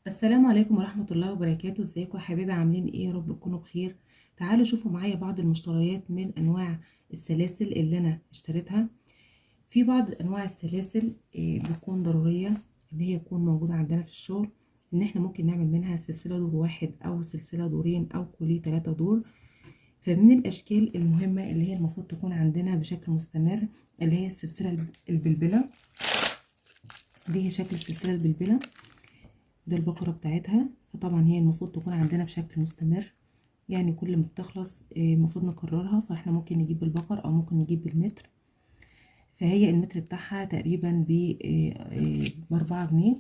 السلام عليكم ورحمة الله وبركاته. ازيكم يا حبايبي؟ عاملين ايه؟ يا رب تكونوا بخير. تعالوا شوفوا معايا بعض المشتريات من انواع السلاسل اللي انا اشتريتها. في بعض انواع السلاسل بتكون ضرورية ان هي تكون موجودة عندنا في الشغل، ان احنا ممكن نعمل منها سلسلة دور واحد او سلسلة دورين او كوليه 3 دور. فمن الاشكال المهمة اللي هي المفروض تكون عندنا بشكل مستمر اللي هي السلسلة البلبلة. دي هي شكل السلسلة البلبلة، ده البقرة بتاعتها. فطبعا هي المفروض تكون عندنا بشكل مستمر، يعني كل ما بتخلص المفروض نكررها. فاحنا ممكن نجيب بالبقر او ممكن نجيب بالمتر. فهي المتر بتاعها تقريبا ب4 جنيه.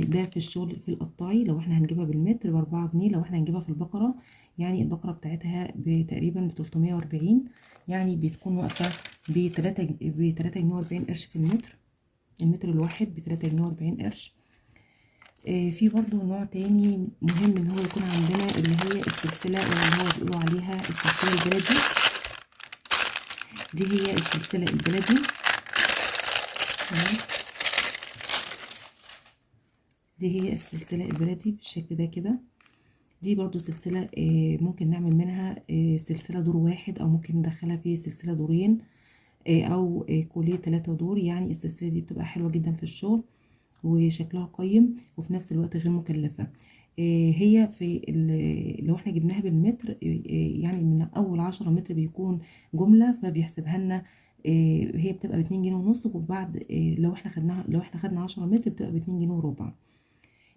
ده في الشغل في القطاعي لو احنا هنجيبها بالمتر ب4 جنيه. لو احنا هنجيبها في البقرة، يعني البقرة بتاعتها تقريبا ب340، يعني بتكون واقفة ب3 جنيه و40 قرش في المتر. المتر الواحد ب3 جنيه و40 قرش. في برضو نوع تاني مهم ان هو يكون عندنا اللي هي السلسلة اللي هو بيقولوا عليها السلسلة البلدي. دي هي السلسلة البلدي. تمام، دي هي السلسلة البلدي بالشكل ده كده. دي برضو سلسلة ممكن نعمل منها سلسلة دور واحد او ممكن ندخلها في سلسلة دورين او كوليه 3 دور. يعني السلسلة دي بتبقى حلوة جدا في الشغل وشكلها قيم وفي نفس الوقت غير مكلفة. هي لو احنا جبناها بالمتر، يعني من اول 10 متر بيكون جملة فبيحسبها لنا. هي بتبقى ب2 جنيه ونص، وبعد لو احنا خدنا 10 متر بتبقى ب2 جنيه وربع.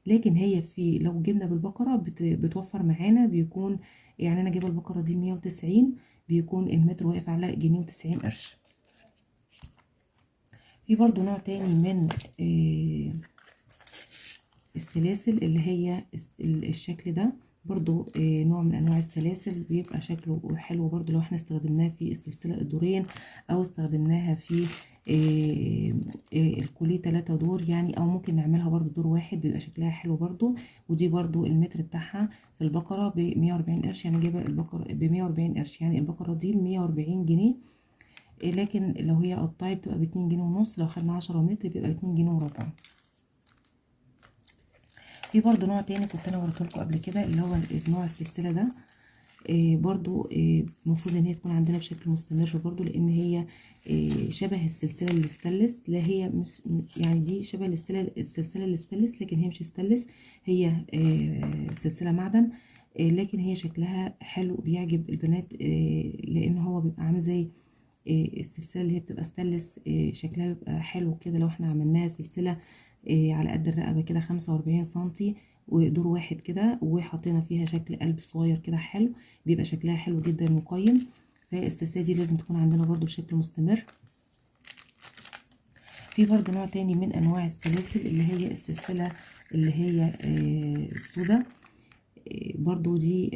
لكن هي لو جبنا بالبقرة بتوفر معانا، بيكون يعني انا جايبه البقرة دي 190، بيكون المتر واقف على جنيه و90 قرش. في برضو نوع تاني من السلاسل اللي هي الشكل ده برضو نوع من انواع السلاسل بيبقى شكله حلو برضو لو احنا استخدمناه في السلسلة الدورين او استخدمناها في الكوليه 3 دور، يعني او ممكن نعملها برضو دور واحد بيبقى شكلها حلو برضو. ودي برضو المتر بتاعها في البقرة ب140 قرش، يعني جايبه البقرة ب140 قرش، يعني البقرة دي ب140 جنيه. لكن لو هي قطاعي بتبقى ب2 جنيه ونص، لو خدنا 10 متر بيبقى ب2 جنيه وربع. في برضو نوع تاني كنت انا وريتهولكوا قبل كده اللي هو نوع السلسله ده. برضو المفروض ان هي تكون عندنا بشكل مستمر برضو، لان هي شبه السلسله الاستانلس. لا هي مش، يعني دي شبه السلسله الاستانلس لكن هي مش استانلس، هي سلسله معدن. لكن هي شكلها حلو بيعجب البنات، لان هو بيبقى عامل زي السلسله اللي هي بتبقى ستانلس. شكلها بيبقى حلو كده لو احنا عملناها سلسله على قد الرقبه كده 45 سنتي ودور واحد كده، وحطينا فيها شكل قلب صغير كده حلو، بيبقى شكلها حلو جدا وقيم. فالسلسله دي لازم تكون عندنا برضو بشكل مستمر. في برضو نوع تاني من انواع السلاسل اللي هي السلسله اللي هي السوداء. برضو دي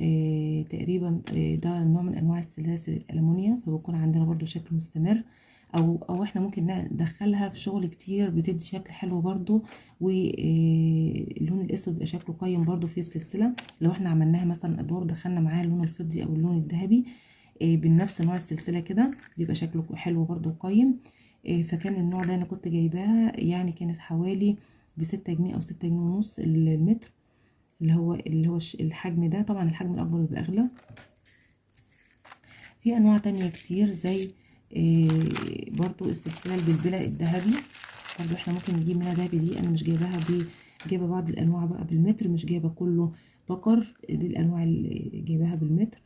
تقريبا ده نوع من انواع السلاسل الالومنيا، فبيكون عندنا برضو شكل مستمر. او احنا ممكن ندخلها في شغل كتير بتدي شكل حلو برضو. واللون الاسود بيبقى شكله قيم برضو في السلسله. لو احنا عملناها مثلا ادوار دخلنا معاها اللون الفضي او اللون الذهبي بنفس نوع السلسله كده، بيبقى شكله حلو برضو قيم. فكان النوع ده انا كنت جايباها، يعني كانت حوالي ب6 جنيه او 6 جنيه ونص المتر. اللي هو الحجم ده. طبعا الحجم الاكبر بيبقى اغلى. في انواع تانية كتير زي برضو السلسله البلبله الذهبي. برضو احنا ممكن نجيب منها ذهبي. دي انا مش جايباها جايبه بعض الانواع بقى بالمتر، مش جايبه كله بقر. دي الانواع اللي جايباها بالمتر.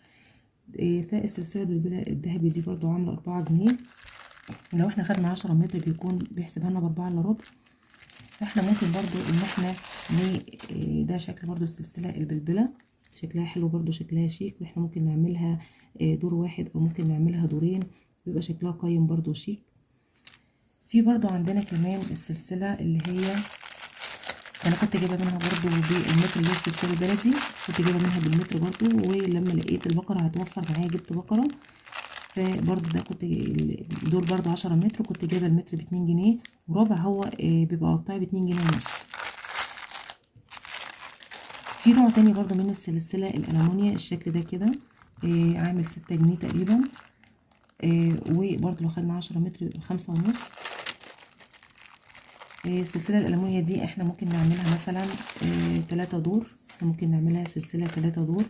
فالسلسله البلبله الذهبي دي برضو عامله 4 جنيه. لو احنا خدنا 10 متر بيكون بيحسبها لنا ب4 الا ربع. فاحنا ممكن برضو ان احنا ده شكل برضو السلسلة البلبلة، شكلها حلو برضو شكلها شيك. واحنا ممكن نعملها دور واحد او ممكن نعملها دورين، بيبقى شكلها قيم برضو شيك. في برضو عندنا كمان السلسلة اللي هي انا كنت جايبه منها برضو بالمتر، اللي هي السلسلة البلدي كنت جايبه منها بالمتر برضو. ولما لقيت البقرة هتوفر معايا جبت بقرة. فبرضو ده كنت دول برضو 10 متر، كنت جايبه المتر ب2 جنيه وربع. هو بيبقى قطعي ب2 جنيه ونص. في نوع تاني برضو من السلسلة الألمونيا الشكل ده كده، عامل 6 جنيه تقريبا. وبرضو لو خدنا 10 متر يبقى 5 ونص. السلسلة الألمونيا دي احنا ممكن نعملها مثلا 3 دور. احنا ممكن نعملها سلسلة 3 دور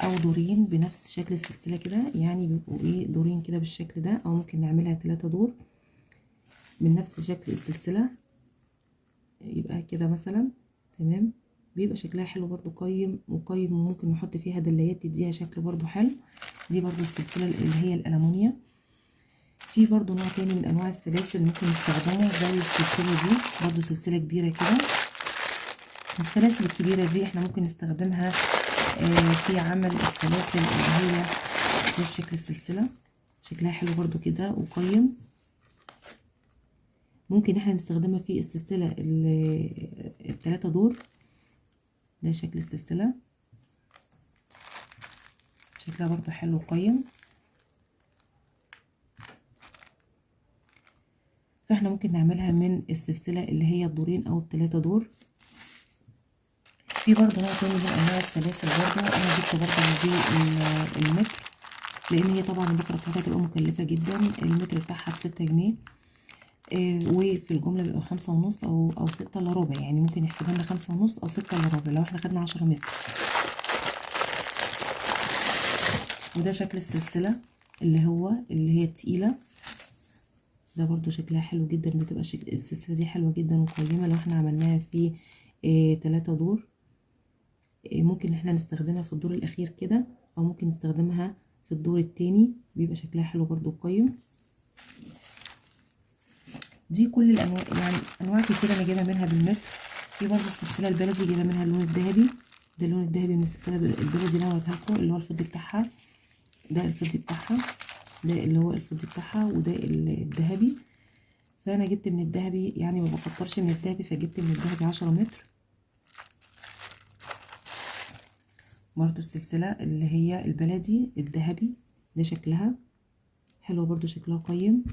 او دورين بنفس شكل السلسلة كده، يعني بيبقوا ايه دورين كده بالشكل ده، او ممكن نعملها 3 دور من نفس شكل السلسلة، يبقى كده مثلا. تمام، بيبقى شكلها حلو برضو، قيم وقيم، وممكن نحط فيها دلايات تديها شكل برضو حلو. دي برضو السلسلة اللي هي الألمونيا. في برضو نوع تاني من انواع السلاسل ممكن نستخدمه زي السلسلة دي، برضو سلسلة كبيرة كده. السلاسل الكبيرة دي احنا ممكن نستخدمها في عمل السلاسل اللي هي في شكل السلسلة، شكلها حلو برضو كده وقيم. ممكن احنا نستخدمها في السلسلة ال3 دور. ده شكل السلسلة، شكلها برضو حلو وقيم. فاحنا ممكن نعملها من السلسلة اللي هي الدورين او ال3 دور. في برضو نوع تاني من انواع السلاسل، برضو انا جبت برضو دي المتر، لان هي طبعا البكرة بتاعتها تبقى مكلفة جدا. المتر بتاعها ب6 جنيه، وفي الجملة بيبقى 5.5 او 6 الا ربع، يعني ممكن يحسبها لنا 5.5 او 6 الا ربع لو احنا خدنا 10 متر. وده شكل السلسلة اللي هي التقيلة. ده برضو شكلها حلو جدا، بتبقى السلسلة دي حلوة جدا وقيمة لو احنا عملناها في 3 دور. ممكن احنا نستخدمها في الدور الاخير كده، او ممكن نستخدمها في الدور التاني، بيبقى شكلها حلو برضو وقيم. دي كل الانواع، يعني انواع كتيرة انا جايبة منها بالمتر. في برضو السلسلة البلدي جايبة منها اللون الذهبي. ده اللون الذهبي من السلسلة البلدي اللي انا وريتها لكم، اللي هو الفضي بتاعها. ده الفضي بتاعها، ده اللي هو الفضي بتاعها، وده الذهبي. فانا جبت من الذهبي، يعني ما بكترش من الذهبي، فجبت من الذهبي 10 متر. برضو السلسلة اللي هي البلدي الذهبي، ده شكلها حلو برضو، شكلها قيم.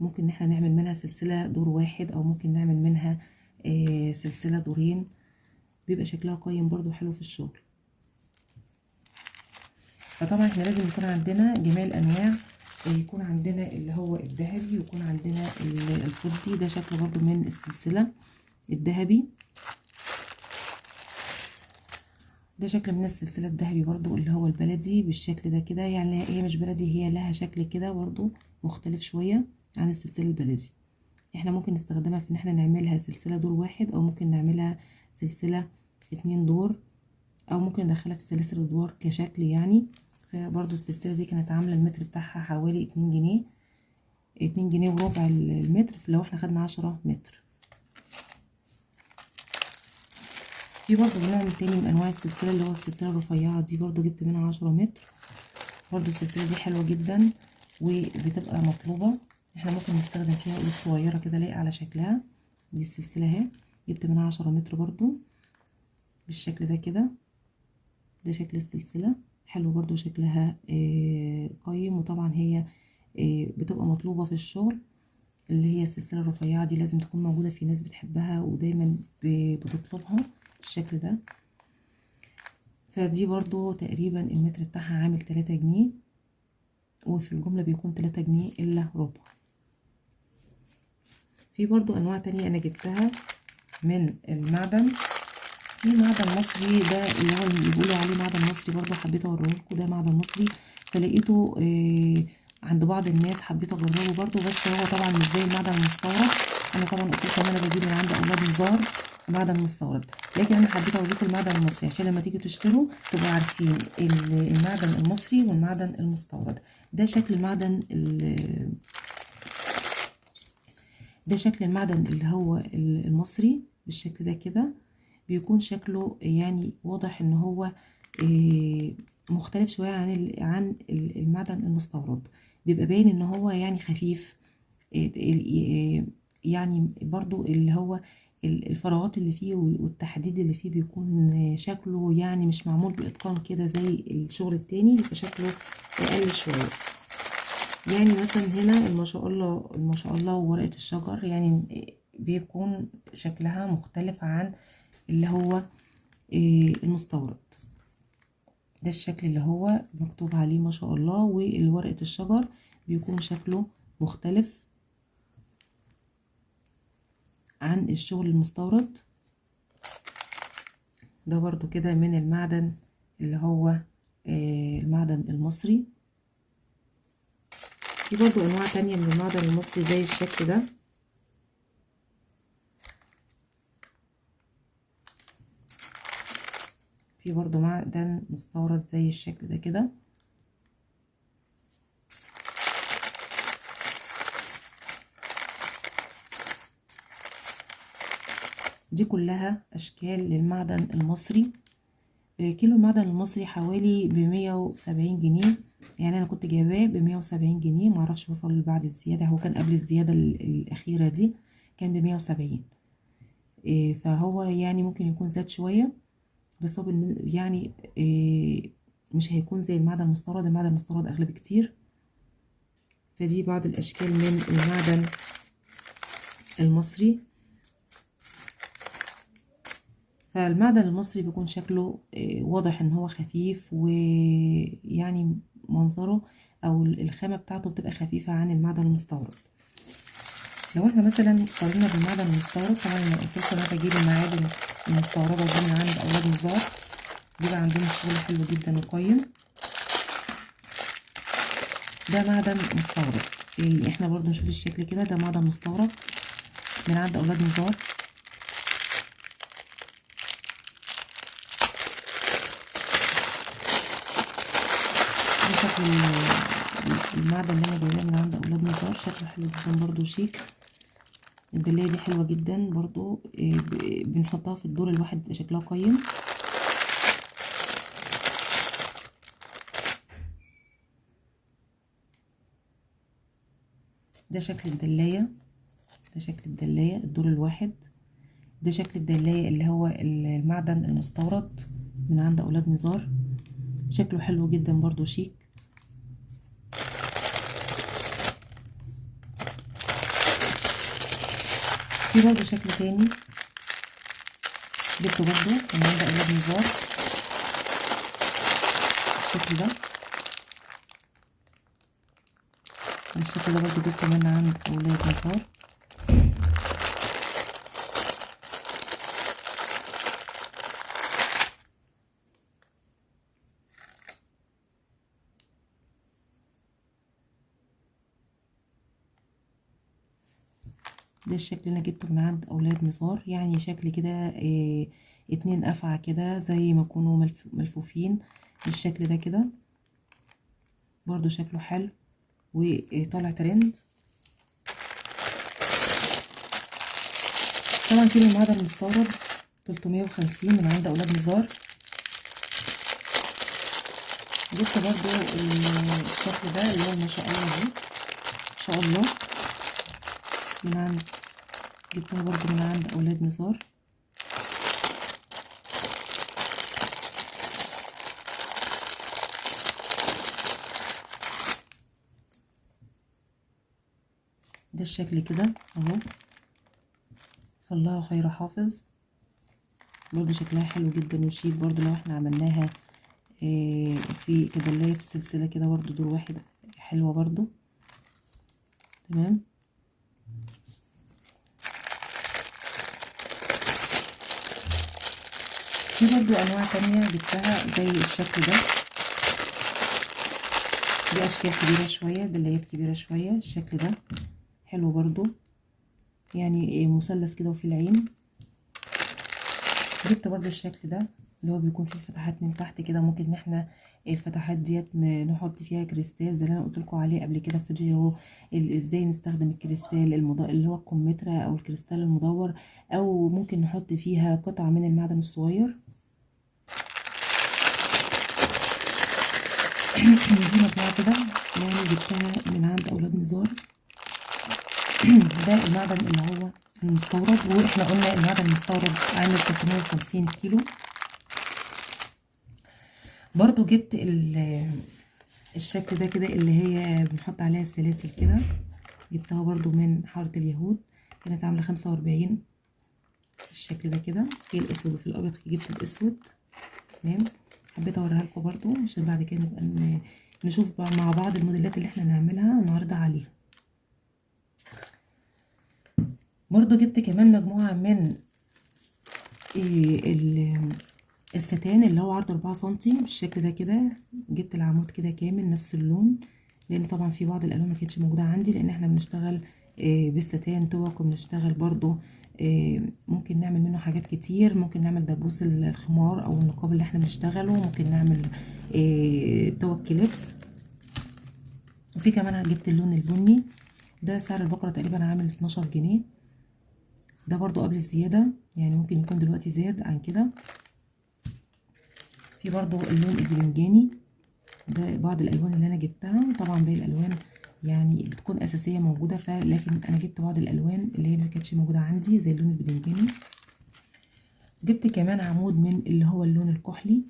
ممكن ان احنا نعمل منها سلسلة دور واحد، او ممكن نعمل منها سلسلة دورين، بيبقى شكلها قيم برضو حلو في الشغل. فطبعا احنا لازم يكون عندنا جميع الانواع، يكون عندنا اللي هو الذهبي، ويكون عندنا الفضي. ده شكل برضو من السلسلة الذهبي. ده شكل من السلسلة الذهبي برضو اللي هو البلدي بالشكل ده كده، يعني هي مش بلدي، هي لها شكل كده برضو مختلف شوية عن السلسلة البلدي. احنا ممكن نستخدمها في ان احنا نعملها سلسلة دور واحد، او ممكن نعملها سلسلة 2 دور، او ممكن ندخلها في سلاسل ادوار كشكل يعني. فبرضو السلسلة دي كانت عاملة المتر بتاعها حوالي 2 جنيه، 2 جنيه وربع المتر، لو احنا خدنا 10 متر. في برضو نوع تاني من انواع السلسلة اللي هو السلسلة الرفيعة دي، برضو جبت منها 10 متر. برضو السلسلة دي حلوة جدا وبتبقى مطلوبة. احنا ممكن نستخدم فيها قلوب صغيرة كده لايقة على شكلها. دي السلسلة اهي، جبت منها 10 متر برضو بالشكل ده كده. ده شكل السلسلة حلو برضو، شكلها قيم. وطبعا هي بتبقى مطلوبة في الشغل، اللي هي السلسلة الرفيعة دي لازم تكون موجودة، في ناس بتحبها ودايما بتطلبها بالشكل ده. فدي برضو تقريبا المتر بتاعها عامل 3 جنيه، وفي الجملة بيكون 3 جنيه الا ربع. في برضو انواع تانية انا جبتها من المعدن. في معدن مصري، ده اللي هو اللي بيقولوا عليه معدن مصري، برضو حبيت اوريه لكم. ده معدن مصري، فلقيته عند بعض الناس، حبيت اجربه برضو، بس هو طبعا مش زي المعدن المستورد. انا طبعا قلت لكم انا بجيب من عند اولاد نزار معدن مستورد، لكن انا حبيت اوريكم المعدن المصري عشان لما تيجوا تشتروا تبقوا عارفين المعدن المصري والمعدن المستورد. ده شكل المعدن ده شكل المعدن اللي هو المصري بالشكل ده كده. بيكون شكله يعني واضح ان هو مختلف شوية عن المعدن المستورد. بيبقى باين ان هو يعني خفيف، يعني برضو اللي هو الفراغات اللي فيه والتحديد اللي فيه بيكون شكله يعني مش معمول بإتقان كده زي الشغل التاني، يبقى شكله أقل شوية. يعني مثلا هنا ما شاء الله ما شاء الله ورقة الشجر يعني بيكون شكلها مختلف عن اللي هو المستورد. ده الشكل اللي هو مكتوب عليه ما شاء الله، والورقة الشجر بيكون شكله مختلف. عن الشغل المستورد. ده برضو كده من المعدن اللي هو المعدن المصري. في برضو انواع تانية من المعدن المصري زي الشكل ده. في برضو معدن مستورد زي الشكل ده كده. دي كلها اشكال للمعدن المصري. كيلو المعدن المصري حوالي ب170 جنيه. يعني انا كنت جايباه ب170 جنيه، معرفش وصل بعد الزيادة، هو كان قبل الزيادة الاخيرة دي كان ب170. فهو يعني ممكن يكون زاد شوية، بس هو يعني مش هيكون زي المعدن المستورد. المعدن المستورد اغلى بكتير. فدي بعض الاشكال من المعدن المصري. فالمعدن المصري بيكون شكله واضح ان هو خفيف، ويعني منظره او الخامة بتاعته بتبقى خفيفة عن المعدن المستورد. لو احنا مثلا قارنا بالمعدن المستورد، طبعا انا قلت لكم انا بجيب المعادن المستوردة دي من عند اولاد نزار، بيبقى عندهم الشغل حلو جدا وقيم. ده معدن مستورد. احنا برضو نشوف الشكل كده. ده معدن مستورد من عند اولاد نزار. ده شكل المعدن اللي انا جايباه من عند اولاد نزار، شكله حلو جدا برضو شيك. الدلاية دي حلوة جدا برضو، بنحطها في الدور الواحد بيبقى شكلها قيم. ده شكل الدلاية. ده شكل الدلاية الدور الواحد. ده شكل الدلاية اللي هو المعدن المستورد من عند اولاد نزار، شكله حلو جدا برضو شيك. في برضو شكل تاني جبته برضو من عند اولاد نزار، الشكل ده. الشكل ده برضو جبته من عند اولاد نزار. ده الشكل اللي انا جبته من عند اولاد نزار، يعني شكل كده 2 أفعى كده زي ما يكونوا ملفوفين بالشكل ده كده. برضو شكله حلو وطالع ترند. طبعا كيلو المعدن المستورد 350 من عند اولاد نزار. جبت برضو الشكل ده اللي هو ما شاء الله دي، ما شاء الله، من عند جبتها برضو من عند اولاد نزار. ده الشكل كده اهو، فالله خير حافظ. برضو شكلها حلو جدا وشيك برضو لو احنا عملناها في كدلاية في السلسلة كده برضو دور واحد، حلوة برضو. تمام. في برضو انواع تانية جبتها زي الشكل ده. دي اشكال كبيرة شوية، دلايات كبيرة شوية. الشكل ده حلو برضو، يعني مثلث كده وفي العين. جبت برضو الشكل ده اللي هو بيكون فيه فتحات من تحت كده، ممكن ان احنا الفتحات ديت نحط فيها كريستال زي اللي انا قلت لكم عليه قبل كده في فيديو ازاي نستخدم الكريستال اللي هو الكمثرى او الكريستال المدور، او ممكن نحط فيها قطعة من المعدن الصغير. دي مجموعة كده يعني جبتها من عند اولاد نزار. ده المعدن اللي هو المستورد، واحنا قلنا المعدن المستورد عامل 350 كيلو. برضو جبت الشكل ده كده اللي هي بنحط عليها السلاسل كده، جبتها برضو من حارة اليهود، كانت عاملة 45. الشكل ده كده في الاسود وفي الابيض، جبت الاسود. تمام. حبيت اوريها لكم برضو عشان بعد كده نبقى نشوف مع بعض الموديلات اللي احنا نعملها نعرضها عليها. برضو جبت كمان مجموعة من الستان اللي هو عرض 4 سنتي بالشكل ده كده. جبت العمود كده كامل نفس اللون، لان طبعا في بعض الالوان ما كانتش موجوده عندي، لان احنا بنشتغل بالستان توك، وبنشتغل برضو ممكن نعمل منه حاجات كتير. ممكن نعمل دبوس الخمار او النقاب اللي احنا بنشتغله، ممكن نعمل توك كليبس. وفي كمان جبت اللون البني، ده سعر البقرة تقريبا عامل 12 جنيه. ده برضو قبل الزيادة، يعني ممكن يكون دلوقتي زاد عن كده. في برضو اللون البرنجاني، ده بعض الالوان اللي انا جبتها. طبعا باقي الالوان يعني بتكون اساسيه موجوده، لكن انا جبت بعض الالوان اللي هي ما كانتش موجوده عندي زي اللون البرنجاني. جبت كمان عمود من اللي هو اللون الكحلي،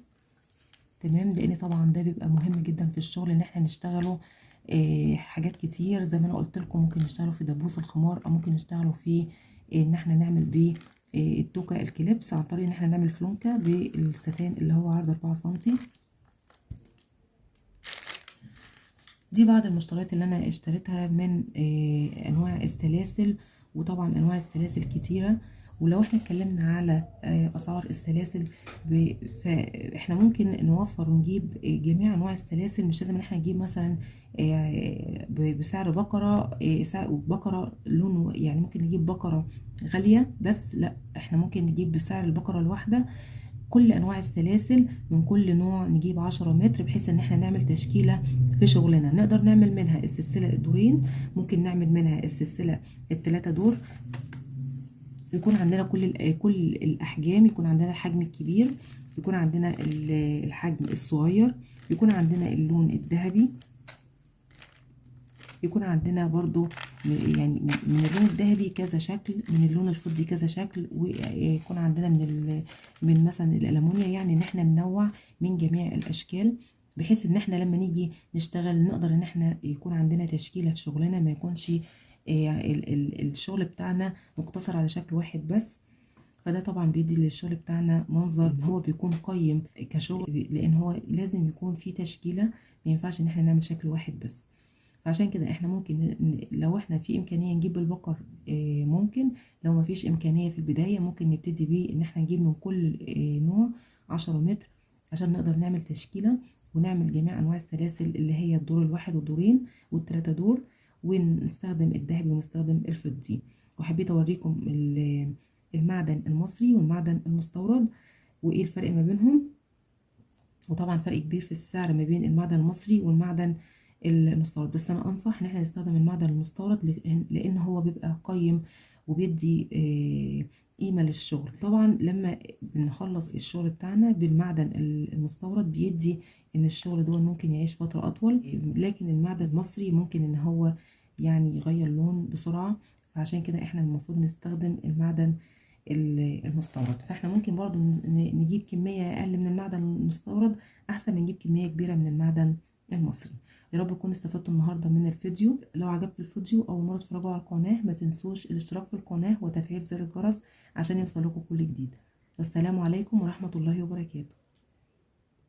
تمام، لان طبعا ده بيبقى مهم جدا في الشغل ان احنا نشتغله حاجات كتير. زي ما انا قلت لكم ممكن نشتغله في دبوس الخمار، او ممكن نشتغله في ان احنا نعمل بيه التوكه الكليبس، عن طريق ان احنا نعمل فلونكه بالستان اللي هو عرض 4 سنتي. دي بعض المشتريات اللي انا اشتريتها من انواع السلاسل، وطبعا انواع السلاسل كتيره. ولو احنا اتكلمنا على اسعار السلاسل، فاحنا ممكن نوفر ونجيب جميع انواع السلاسل. مش لازم ان احنا نجيب مثلا بسعر بقره، بقره لونه، يعني ممكن نجيب بقره غاليه، بس لا، احنا ممكن نجيب بسعر البقره الواحده كل انواع السلاسل من كل نوع، نجيب 10 متر، بحيث ان احنا نعمل تشكيله في شغلنا. نقدر نعمل منها السلسله الدورين، ممكن نعمل منها السلسله ال3 دور. يكون عندنا كل الاحجام، يكون عندنا الحجم الكبير، يكون عندنا الحجم الصغير، يكون عندنا اللون الذهبي، يكون عندنا برضو يعني من اللون الذهبي كذا شكل، من اللون الفضي كذا شكل، ويكون عندنا من مثلا الالمونيا، يعني ان احنا ننوع من جميع الاشكال، بحيث ان احنا لما نيجي نشتغل نقدر ان احنا يكون عندنا تشكيله في شغلنا، ما يكونش الشغل بتاعنا مقتصر على شكل واحد بس. فده طبعا بيدي للشغل بتاعنا منظر هو بيكون قيم كشغل، لان هو لازم يكون فيه تشكيله، ما ينفعش ان احنا نعمل شكل واحد بس. فعشان كده احنا ممكن لو احنا في امكانيه نجيب البقر ممكن، لو ما فيش امكانيه في البدايه ممكن نبتدي بيه ان احنا نجيب من كل نوع 10 متر، عشان نقدر نعمل تشكيله ونعمل جميع انواع السلاسل اللي هي الدور الواحد والدورين وال3 دور، ونستخدم الذهبي ونستخدم الفضي. وحبيت اوريكم المعدن المصري والمعدن المستورد وايه الفرق ما بينهم. وطبعا فرق كبير في السعر ما بين المعدن المصري والمعدن المستورد، بس انا انصح ان احنا نستخدم المعدن المستورد، لان هو بيبقى قيم وبيدي قيمة للشغل. طبعا لما بنخلص الشغل بتاعنا بالمعدن المستورد بيدي ان الشغل ده ممكن يعيش فترة اطول، لكن المعدن المصري ممكن ان هو يعني يغير لون بسرعة. فعشان كده احنا المفروض نستخدم المعدن المستورد. فاحنا ممكن برضو نجيب كمية اقل من المعدن المستورد احسن من نجيب كمية كبيرة من المعدن المصري. يا رب تكونوا استفدتوا النهارده من الفيديو. لو عجبك الفيديو اول مره تتفرجوا على القناه ما تنسوش الاشتراك في القناه وتفعيل زر الجرس عشان يوصلكوا كل جديد. والسلام عليكم ورحمه الله وبركاته.